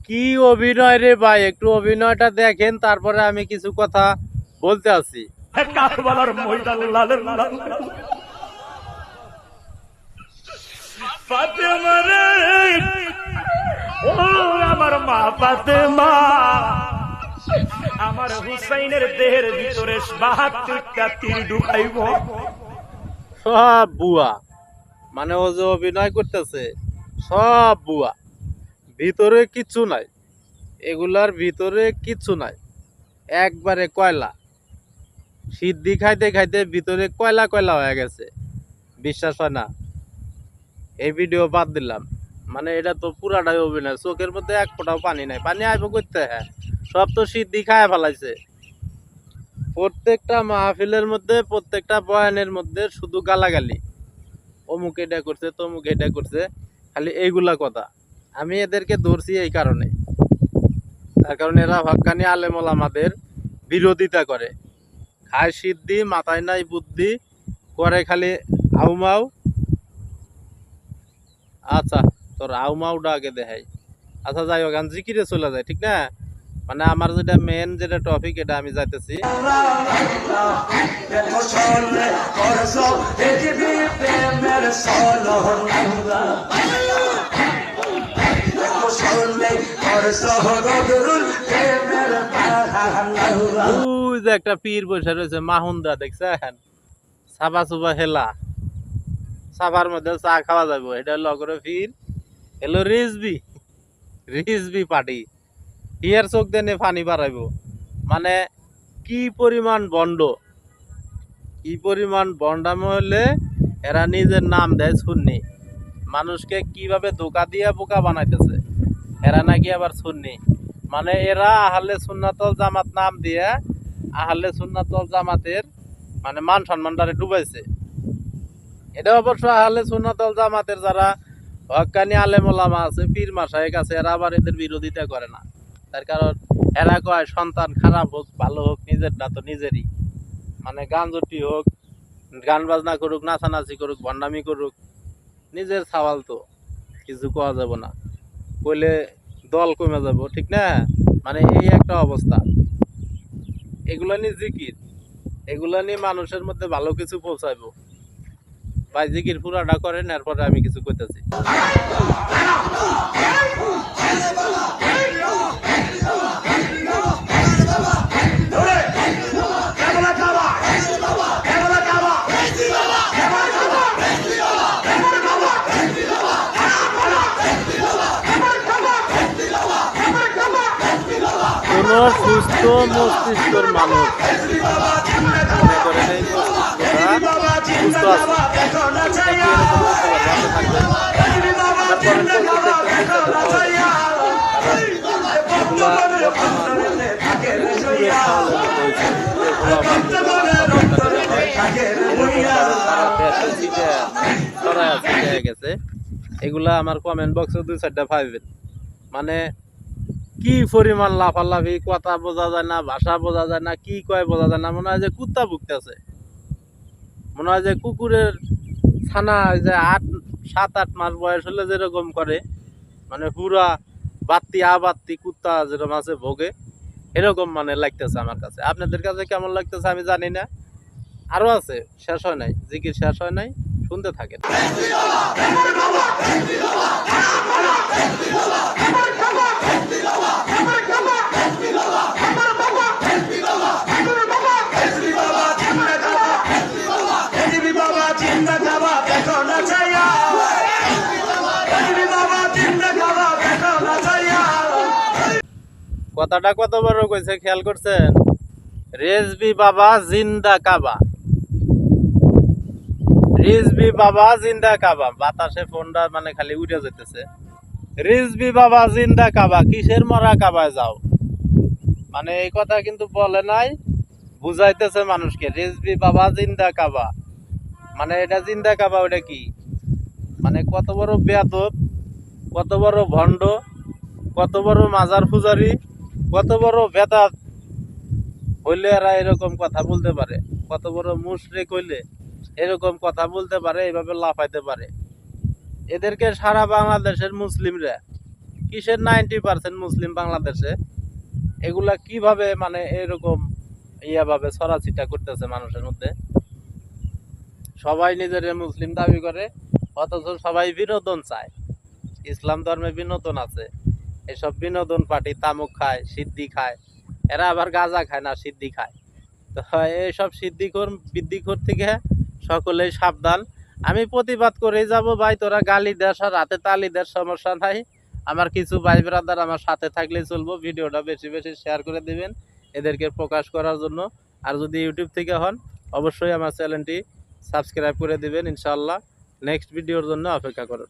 কি অভিনয় রে ভাই, একটু অভিনয়টা দেখেন, তারপরে আমি কিছু কথা বলতে আছি। কারবালার ময়দান লালের লাল ফাতেমা রে, ও আমার মা ফাতেমা, আমার হুসাইনের দেহের ভিতরে ৭২টা তীর ঢুকাইব। সব বুয়া, মানে ও যে অভিনয় করতেছে সব বুয়া, ভিতরে কিচ্ছু নাই, এগুলার ভিতরে কিচ্ছু নাই, একবারে কয়লা। সিদ্ধি খাইতে খাইতে ভিতরে কয়লা কয়লা হয়ে গেছে, বিশ্বাস হয় না। এই ভিডিও বাদ দিলাম, মানে এটা তো পুরাটাই অভিনয়, চোখের মধ্যে এক ফোঁটাও পানি নাই, পানি আইব করতে। হ্যাঁ, সব তো সিদ্ধি খায় ফেলাইছে। প্রত্যেকটা মাহফিলের মধ্যে, প্রত্যেকটা বয়ানের মধ্যে শুধু গালাগালি, অমুক এটা করছে তমুক এটা করছে, খালি এইগুলা কথা। আমি এদেরকে ধরছি এই কারণে, তার কারণে এরা হক্কানি আলেম ওলামাদের বিরোধিতা করে, খায় সিদ্ধি, মাথায় নাই বুদ্ধি, করে খালি আউমাউ। আচ্ছা, তোর আউমাউটা আগে দেখাই। আচ্ছা যাই হোক, জিকিরে চলে যায়, ঠিক না? মানে আমার যেটা মেন যেটা টপিক, এটা আমি যাইতেছি। ওই যে একটা পীর বসে রয়েছে মাহুন্দা, দেখছেন? সাবা সুবা হেলা, সাবার মধ্যে চা খাওয়া যাবো, এটা হলো করে পীর, এলো রিজবি, রিজবি পার্টি। ইয়ার চোখ দেনে পানি বাড়াইবো, মানে কি পরিমাণ বন্ড, কি পরিমাণ বন্ডামো হলে এরা নিজের নাম দেয় সুন্নি, মানুষকে কিভাবে ধোকা দিয়ে বোকা বানাইতেছে। এরা নাকি আবার সুন্নি, মানে এরা আহলে সুন্নাতল জামাত নাম দিয়ে আহলে সুন্নাতল জামাতের মানে মান সম্মানটারে ডুবাইছে। এটা অবশ্য আহলে সুন্নাতল জামাতের যারা হক্কানি আলেম ওলামা আছে, পীর মাশায়েখ আছে, এরা আবার এদের বিরোধিতা করে না। তার কারণ এরা কয় সন্তান খারাপ হোক ভালো হোক নিজের না তো নিজেরই, মানে গান জটি হোক, গান বাজনা করুক, নাচানাচি করুক, ভণ্ডামি করুক, নিজের সওয়াল তো কিছু কোয়া যাব না, কইলে দল কমে যাব, ঠিক না? মানে এই একটা অবস্থা। এগুলা নিয়ে জিকির, এগুলা নিয়ে মানুষের মধ্যে ভালো কিছু পৌঁছাইবো ভাই, জিকির পুরাটা করেন, এরপরে আমি কিছু কইতেছি। কোন সুস্থ মস্তিষ্কের মানুষ মনে করেন এই মস্তিষ্কটা সুস্থ আছে, এগুলা আমার কমেন্ট বক্সে 2-4টা পাইবেন। মানে কি পরিমাণ লাফালাফি, কথা বোঝা যায় না, ভাষা বোঝা যায় না, কি কয় বোঝা যায় না, মনে হয় যে কুত্তা ভুগতেছে, মনে হয় যে কুকুরের ছানা যে 7-8 মাস বয়স হলে যেরকম করে, মানে পুরা বাত্তি আবাত্তি কুত্তা যেরকম আছে ভোগে, এরকম মানে লাগতেছে আমার কাছে। আপনাদের কাছে কেমন লাগতেছে আমি জানি না। আরো আছে, শেষ হয় নাই, জিকির শেষ হয় নাই, শুনতে থাকেন। কথাটা কত বড় কইছে খেয়াল করছেন? রেজবি বাবা জিন্দা কাবা, রিজবি বাবা জিন্দা কাবা, বাতাসে ফোনটা মানে খালি উঠে যেতেছে। রিজবি বাবা জিন্দা কাবা, কিসের মরা কাবায় যাও, মানে এই কথা কিন্তু বলে নাই, বুঝাইতেছে মানুষকে। রিজবি বাবা জিন্দা কাবা, মানে এটা জিন্দা কাবা, ওটা কি? মানে কত বড় বেয়াদব, কত বড় ভণ্ড, কত বড় মাজার পূজারি, কত বড় বেদাত হইলে এরা এরকম কথা বলতে পারে, কত বড় মুশরিক হইলে এরকম কথা বলতে পারে, এইভাবে লাফাইতে পারে। এদেরকে সারা বাংলাদেশের মুসলিমরা কিসের 90% মুসলিম বাংলাদেশে, এগুলা কিভাবে মানে এরকম ভাবে ছড়াছিটা করতেছে মানুষের মধ্যে। সবাই নিজের মুসলিম দাবি করে, অথচ সবাই বিনোদন চায়। ইসলাম ধর্মে বিনোদন আছে, এসব বিনোদন পার্টি তামুক খায়, সিদ্ধি খায়, এরা আবার গাঁজা খায় না, সিদ্ধি খায়। তো এইসব বৃদ্ধিখোর থেকে সকলেই সাবধান। আমি প্রতিবাদ করেই যাব, ভাই তোরা গালি দেশ আর রাতে তালি দেশ, সমস্যা নাই। আমার কিছু ভাই ব্রাদার আমার সাথে থাকলেই চলবো। ভিডিওটা বেশি বেশি শেয়ার করে দিবেন এদেরকে প্রকাশ করার জন্য। আর যদি ইউটিউব থেকে হন, অবশ্যই আমার চ্যানেলটি সাবস্ক্রাইব করে দিবেন ইনশাআল্লাহ। নেক্সট ভিডিওর জন্য অপেক্ষা করুন।